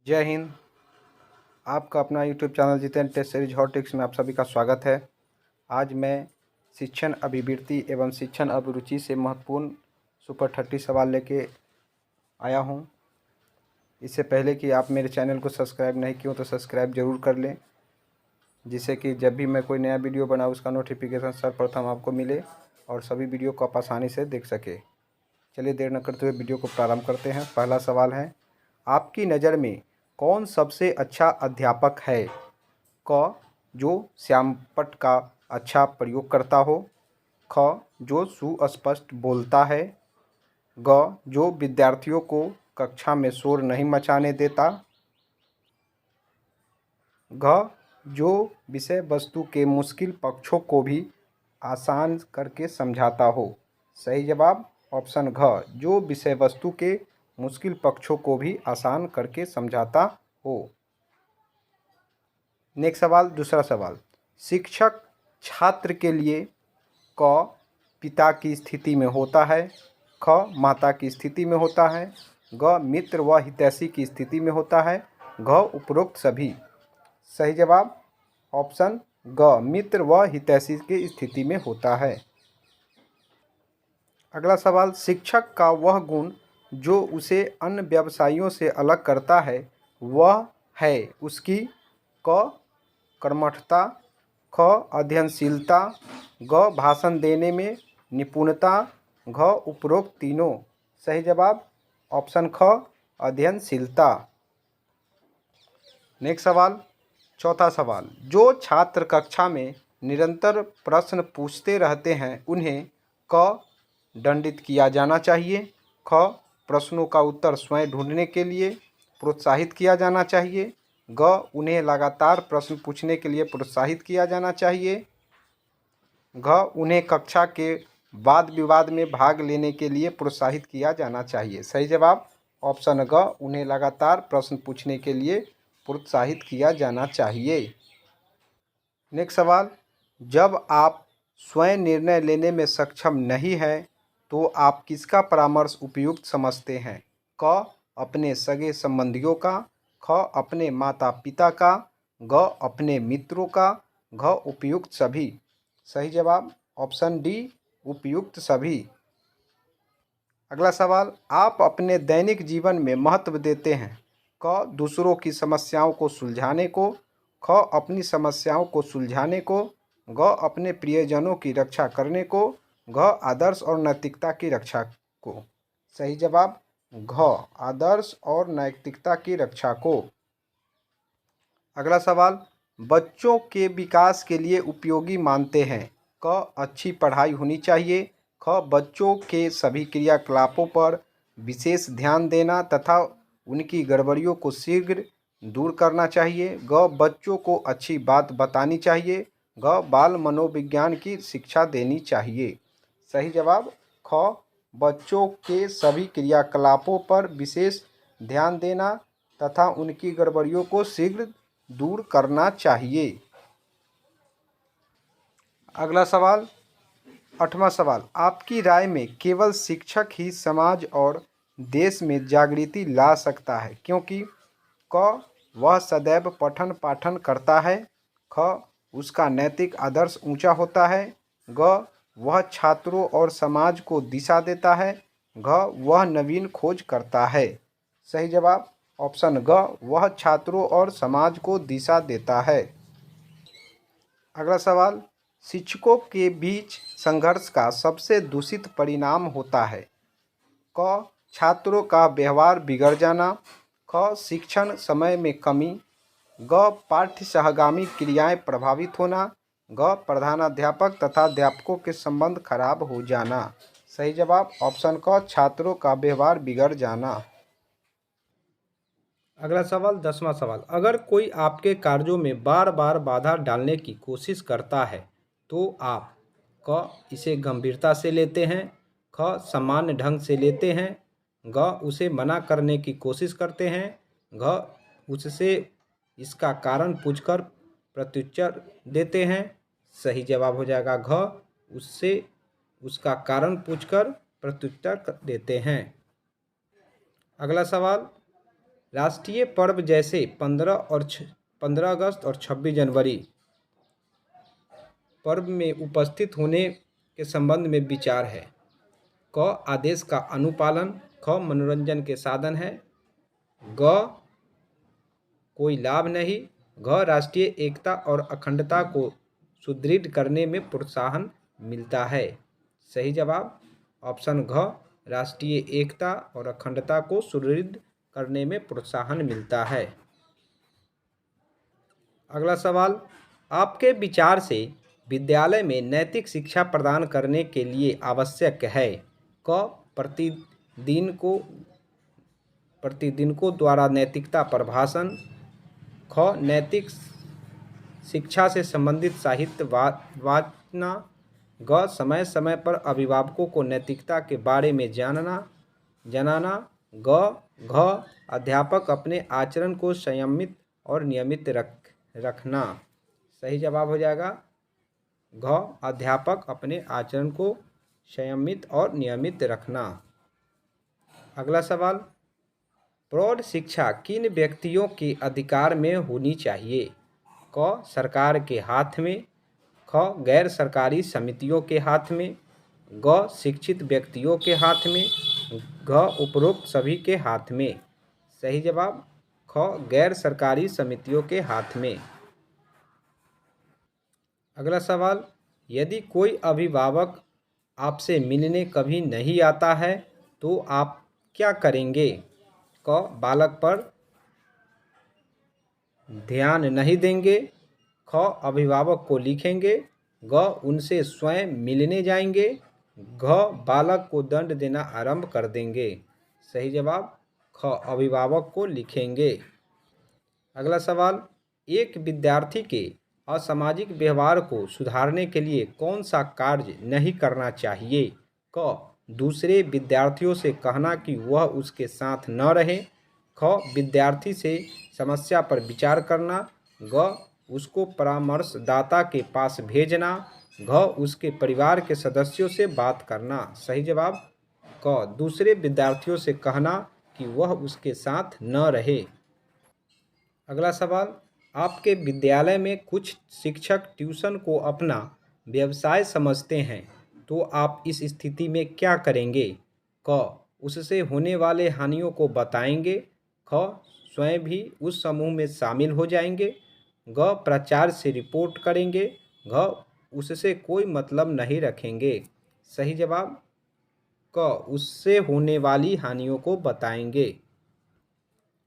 जय हिंद। आपका अपना YouTube channel Jitendra test series hot tips में आप सभी का स्वागत है। आज मैं शिक्षण अभिवृत्ति एवं शिक्षण अभिरुचि से महत्वपूर्ण सुपर 30 सवाल लेके आया हूं। इससे पहले कि आप मेरे चैनल को सब्सक्राइब नहीं किए हो तो सब्सक्राइब ज़रूर कर लें, जिससे कि जब भी मैं कोई नया वीडियो बनाऊँ उसका नोटिफिकेशन सर्वप्रथम आपको मिले और सभी वीडियो को आप आसानी से देख सके। चलिए देर न करते हुए वीडियो को प्रारंभ करते हैं। पहला सवाल है, आपकी नज़र में कौन सबसे अच्छा अध्यापक है? क, जो श्यामपट्ट का अच्छा प्रयोग करता हो। ख, जो सुस्पष्ट बोलता है। ग, जो विद्यार्थियों को कक्षा में शोर नहीं मचाने देता। घ, जो विषय वस्तु के मुश्किल पक्षों को भी आसान करके समझाता हो। सही जवाब ऑप्शन घ, जो विषय वस्तु के मुश्किल पक्षों को भी आसान करके समझाता हो। नेक्स्ट सवाल, दूसरा सवाल, शिक्षक छात्र के लिए क, पिता की स्थिति में होता है। ख, माता की स्थिति में होता है। ग, मित्र व हितैषी की स्थिति में होता है। घ, उपरोक्त सभी। सही जवाब ऑप्शन ग, मित्र व हितैषी की स्थिति में होता है। अगला सवाल, शिक्षक का वह गुण जो उसे अन्य व्यवसायियों से अलग करता है वह है उसकी क, कर्मठता। ख, अध्ययनशीलता। ग, भाषण देने में निपुणता। घ, उपरोक्त तीनों। सही जवाब ऑप्शन ख, अध्ययनशीलता। नेक्स्ट सवाल, चौथा सवाल, जो छात्र कक्षा में निरंतर प्रश्न पूछते रहते हैं उन्हें क, दंडित किया जाना चाहिए। ख, प्रश्नों का उत्तर स्वयं ढूंढने के लिए प्रोत्साहित किया जाना चाहिए। ग, उन्हें लगातार प्रश्न पूछने के लिए प्रोत्साहित किया जाना चाहिए। घ, उन्हें कक्षा के वाद विवाद में भाग लेने के लिए प्रोत्साहित किया जाना चाहिए। सही जवाब ऑप्शन ग, उन्हें लगातार प्रश्न पूछने के लिए प्रोत्साहित किया जाना चाहिए। नेक्स्ट सवाल, जब आप स्वयं निर्णय लेने में सक्षम नहीं हैं तो आप किसका परामर्श उपयुक्त समझते हैं? क, अपने सगे संबंधियों का। ख, अपने माता पिता का। ग, अपने मित्रों का। घ, उपयुक्त सभी। सही जवाब ऑप्शन डी, उपयुक्त सभी। अगला सवाल, आप अपने दैनिक जीवन में महत्व देते हैं? क, दूसरों की समस्याओं को सुलझाने को। ख, अपनी समस्याओं को सुलझाने को। ग, अपने प्रियजनों की रक्षा करने को। घ, आदर्श और नैतिकता की रक्षा को। सही जवाब घ, आदर्श और नैतिकता की रक्षा को। अगला सवाल, बच्चों के विकास के लिए उपयोगी मानते हैं? क, अच्छी पढ़ाई होनी चाहिए। ख, बच्चों के सभी क्रियाकलापों पर विशेष ध्यान देना तथा उनकी गड़बड़ियों को शीघ्र दूर करना चाहिए। ग, बच्चों को अच्छी बात बतानी चाहिए। घ, बाल मनोविज्ञान की शिक्षा देनी चाहिए। सही जवाब ख, बच्चों के सभी क्रियाकलापों पर विशेष ध्यान देना तथा उनकी गड़बड़ियों को शीघ्र दूर करना चाहिए। अगला सवाल, 8वां सवाल, आपकी राय में केवल शिक्षक ही समाज और देश में जागृति ला सकता है क्योंकि क, वह सदैव पठन पाठन करता है। ख, उसका नैतिक आदर्श ऊंचा होता है। ग, वह छात्रों और समाज को दिशा देता है। घ, वह नवीन खोज करता है। सही जवाब ऑप्शन ग, वह छात्रों और समाज को दिशा देता है। अगला सवाल, शिक्षकों के बीच संघर्ष का सबसे दूषित परिणाम होता है? क, छात्रों का व्यवहार बिगड़ जाना। ख, शिक्षण समय में कमी। ग, पाठ्य सहगामी क्रियाएं प्रभावित होना। घ, प्रधानाध्यापक तथा अध्यापकों के संबंध खराब हो जाना। सही जवाब ऑप्शन क, छात्रों का व्यवहार बिगड़ जाना। अगला सवाल, 10वां सवाल, अगर कोई आपके कार्यों में बार बार बाधा डालने की कोशिश करता है तो आप क, इसे गंभीरता से लेते हैं। ख, सामान्य ढंग से लेते हैं। ग, उसे मना करने की कोशिश करते हैं। घ, उससे इसका कारण पूछकर प्रत्युत्तर देते हैं। सही जवाब हो जाएगा घ, उससे उसका कारण पूछकर प्रत्युत्तर देते हैं। अगला सवाल, राष्ट्रीय पर्व जैसे 15 अगस्त और 26 जनवरी पर्व में उपस्थित होने के संबंध में विचार है। क आदेश का अनुपालन। ख मनोरंजन के साधन है। ग कोई लाभ नहीं। घ राष्ट्रीय एकता और अखंडता को सुदृढ़ करने में प्रोत्साहन मिलता है। सही जवाब ऑप्शन घ राष्ट्रीय एकता और अखंडता को सुदृढ़ करने में प्रोत्साहन मिलता है। अगला सवाल, आपके विचार से विद्यालय में नैतिक शिक्षा प्रदान करने के लिए आवश्यक है। क प्रतिदिन को द्वारा नैतिकता पर भाषण। ख नैतिक शिक्षा से संबंधित साहित्य वाचना। ग समय समय पर अभिभावकों को नैतिकता के बारे में जनाना। घ अध्यापक अपने आचरण को संयमित और नियमित रखना। सही जवाब हो जाएगा घ अध्यापक अपने आचरण को संयमित और नियमित रखना। अगला सवाल, प्रौढ़ शिक्षा किन व्यक्तियों के अधिकार में होनी चाहिए। क सरकार के हाथ में। ख गैर सरकारी समितियों के हाथ में। ग शिक्षित व्यक्तियों के हाथ में। घ उपरोक्त सभी के हाथ में। सही जवाब ख गैर सरकारी समितियों के हाथ में। अगला सवाल, यदि कोई अभिभावक आपसे मिलने कभी नहीं आता है तो आप क्या करेंगे। क बालक पर ध्यान नहीं देंगे। ख अभिभावक को लिखेंगे। ग उनसे स्वयं मिलने जाएंगे। घ बालक को दंड देना आरंभ कर देंगे। सही जवाब ख अभिभावक को लिखेंगे। अगला सवाल, एक विद्यार्थी के असामाजिक व्यवहार को सुधारने के लिए कौन सा कार्य नहीं करना चाहिए। क दूसरे विद्यार्थियों से कहना कि वह उसके साथ न रहे। ख विद्यार्थी से समस्या पर विचार करना। ग उसको परामर्शदाता के पास भेजना। घ उसके परिवार के सदस्यों से बात करना। सही जवाब क दूसरे विद्यार्थियों से कहना कि वह उसके साथ न रहे। अगला सवाल, आपके विद्यालय में कुछ शिक्षक ट्यूशन को अपना व्यवसाय समझते हैं तो आप इस स्थिति में क्या करेंगे। क उससे होने वाले हानियों को बताएंगे। ख स्वयं भी उस समूह में शामिल हो जाएंगे। ग प्राचार्य से रिपोर्ट करेंगे। घ उससे कोई मतलब नहीं रखेंगे। सही जवाब क उससे होने वाली हानियों को बताएंगे।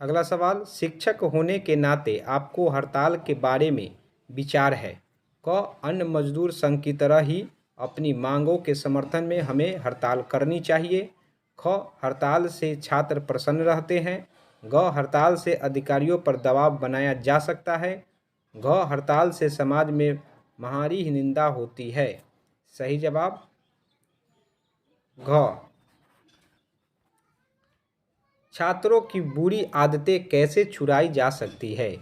अगला सवाल, शिक्षक होने के नाते आपको हड़ताल के बारे में विचार है। क अन्य मजदूर संघ की तरह ही अपनी मांगों के समर्थन में हमें हड़ताल करनी चाहिए। ख हड़ताल से छात्र प्रसन्न रहते हैं। ग हड़ताल से अधिकारियों पर दबाव बनाया जा सकता है। घ हड़ताल से समाज में महारी ही निंदा होती है। सही जवाब घ। छात्रों की बुरी आदतें कैसे छुड़ाई जा सकती है।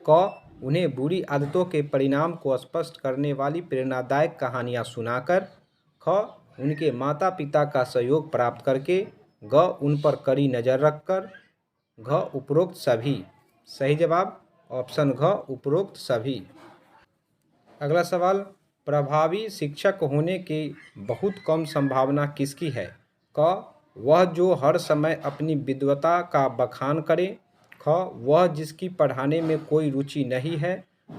क उन्हें बुरी आदतों के परिणाम को स्पष्ट करने वाली प्रेरणादायक कहानियाँ सुनाकर। ख उनके माता पिता का सहयोग प्राप्त करके। ग उन पर कड़ी नज़र रखकर। घ उपरोक्त सभी। सही जवाब ऑप्शन घ उपरोक्त सभी। अगला सवाल, प्रभावी शिक्षक होने की बहुत कम संभावना किसकी है। क वह जो हर समय अपनी विद्वता का बखान करे। ख वह जिसकी पढ़ाने में कोई रुचि नहीं है।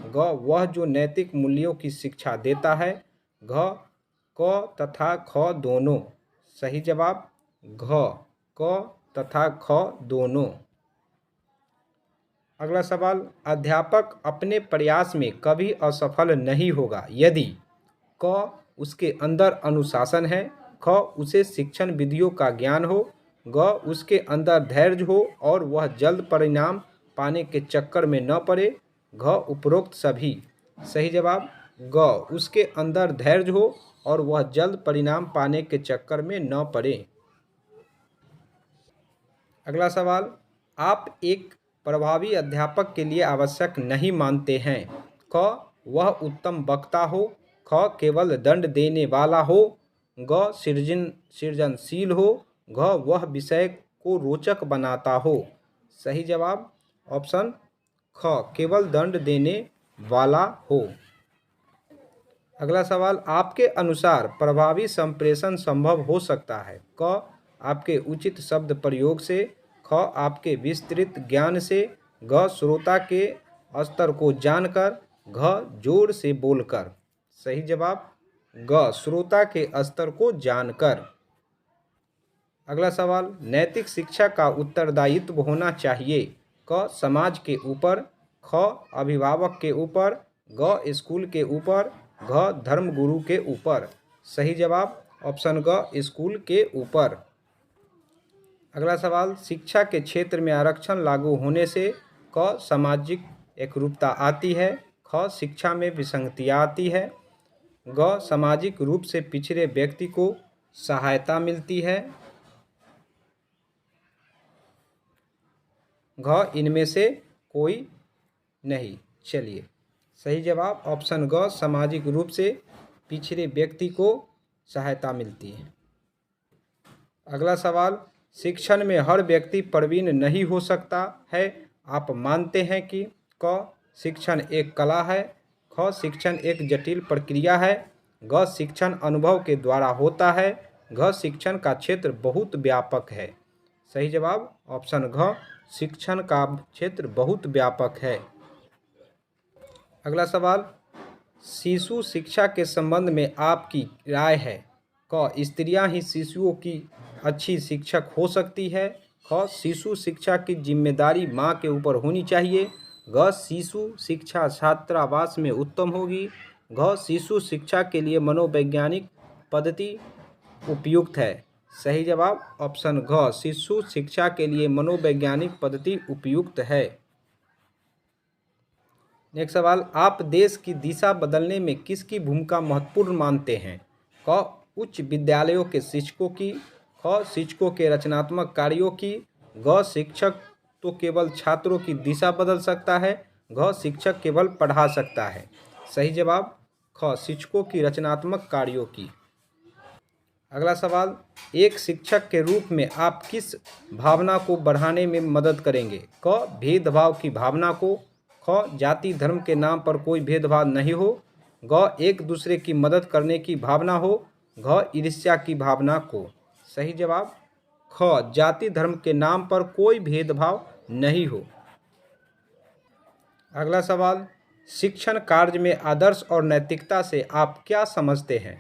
ग वह जो नैतिक मूल्यों की शिक्षा देता है। घ क तथा ख दोनों। सही जवाब घ क तथा ख दोनों। अगला सवाल, अध्यापक अपने प्रयास में कभी असफल नहीं होगा यदि क उसके अंदर अनुशासन है। ख उसे शिक्षण विधियों का ज्ञान हो। ग उसके अंदर धैर्य हो और वह जल्द परिणाम पाने के चक्कर में न पड़े। घ उपरोक्त सभी। सही जवाब ग उसके अंदर धैर्य हो और वह जल्द परिणाम पाने के चक्कर में न पड़े। अगला सवाल, आप एक प्रभावी अध्यापक के लिए आवश्यक नहीं मानते हैं। क वह उत्तम वक्ता हो। ख केवल दंड देने वाला हो। ग सृजनशील हो। घ वह विषय को रोचक बनाता हो। सही जवाब ऑप्शन ख केवल दंड देने वाला हो। अगला सवाल, आपके अनुसार प्रभावी संप्रेषण संभव हो सकता है? क आपके उचित शब्द प्रयोग से, ख आपके विस्तृत ज्ञान से, घ श्रोता के स्तर को जानकर, घ जोर से बोलकर। सही जवाब ग श्रोता के स्तर को जानकर। अगला सवाल, नैतिक शिक्षा का उत्तरदायित्व होना चाहिए? क समाज के ऊपर, ख अभिभावक के ऊपर, ग स्कूल के ऊपर, घ धर्मगुरु के ऊपर। सही जवाब ऑप्शन ग स्कूल के ऊपर। अगला सवाल, शिक्षा के क्षेत्र में आरक्षण लागू होने से क सामाजिक एकरूपता आती है, ख शिक्षा में विसंगतियाँ आती है, ग सामाजिक रूप से पिछड़े व्यक्ति को सहायता मिलती है, घ इनमें से कोई नहीं। चलिए, सही जवाब ऑप्शन ग सामाजिक रूप से पिछड़े व्यक्ति को सहायता मिलती है। अगला सवाल, शिक्षण में हर व्यक्ति प्रवीण नहीं हो सकता है, आप मानते हैं कि? क शिक्षण एक कला है, ख शिक्षण एक जटिल प्रक्रिया है, घ शिक्षण अनुभव के द्वारा होता है, घ शिक्षण का क्षेत्र बहुत व्यापक है। सही जवाब ऑप्शन घ शिक्षण का क्षेत्र बहुत व्यापक है। अगला सवाल, शिशु शिक्षा के संबंध में आपकी राय है? क स्त्रियां ही शिशुओं की अच्छी शिक्षक हो सकती है, ख शिशु शिक्षा की जिम्मेदारी मां के ऊपर होनी चाहिए, घ शिशु शिक्षा छात्रावास में उत्तम होगी, घ शिशु शिक्षा के लिए मनोवैज्ञानिक पद्धति उपयुक्त है। सही जवाब ऑप्शन घ शिशु शिक्षा के लिए मनोवैज्ञानिक पद्धति उपयुक्त है। नेक्स्ट सवाल, आप देश की दिशा बदलने में किसकी भूमिका महत्वपूर्ण मानते हैं? क उच्च विद्यालयों के शिक्षकों की, ख शिक्षकों के रचनात्मक कार्यों की, घ शिक्षक तो केवल छात्रों की दिशा बदल सकता है, घ शिक्षक केवल पढ़ा सकता है। सही जवाब ख शिक्षकों की रचनात्मक कार्यों की। अगला सवाल, एक शिक्षक के रूप में आप किस भावना को बढ़ाने में मदद करेंगे? क भेदभाव की भावना को, ख जाति धर्म के नाम पर कोई भेदभाव नहीं हो, घ एक दूसरे की मदद करने की भावना हो, घ ईर्ष्या की भावना को। सही जवाब ख जाति धर्म के नाम पर कोई भेदभाव नहीं हो। अगला सवाल, शिक्षण कार्य में आदर्श और नैतिकता से आप क्या समझते हैं?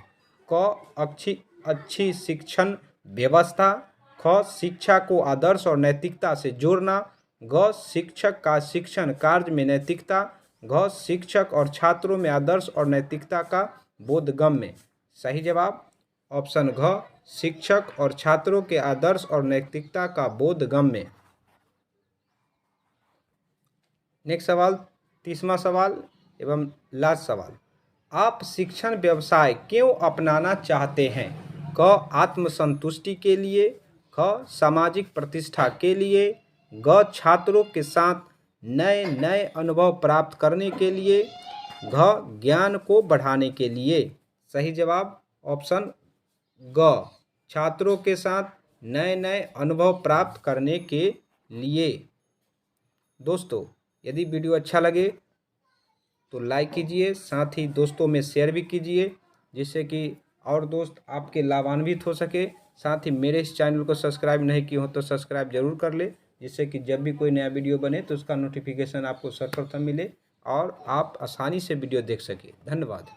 क अच्छी शिक्षण व्यवस्था, ख शिक्षा को आदर्श और नैतिकता से जोड़ना, घ शिक्षक का शिक्षण कार्य में नैतिकता, घ शिक्षक और छात्रों में आदर्श और नैतिकता का बोधगम्य। सही जवाब ऑप्शन घ शिक्षक और छात्रों के आदर्श और नैतिकता का बोधगम्य। नेक्स्ट सवाल, 30वां सवाल एवं लास्ट सवाल, आप शिक्षण व्यवसाय क्यों अपनाना चाहते हैं? क आत्मसंतुष्टि के लिए, ख सामाजिक प्रतिष्ठा के लिए, ग छात्रों के साथ नए नए अनुभव प्राप्त करने के लिए, घ ज्ञान को बढ़ाने के लिए। सही जवाब ऑप्शन ग छात्रों के साथ नए नए अनुभव प्राप्त करने के लिए। दोस्तों, यदि वीडियो अच्छा लगे तो लाइक कीजिए, साथ ही दोस्तों में शेयर भी कीजिए, जिससे कि और दोस्त आपके लाभान्वित हो सके। साथ ही मेरे इस चैनल को सब्सक्राइब नहीं किए हो तो सब्सक्राइब जरूर कर ले, जिससे कि जब भी कोई नया वीडियो बने तो उसका नोटिफिकेशन आपको सर्वप्रथम मिले और आप आसानी से वीडियो देख सके। धन्यवाद।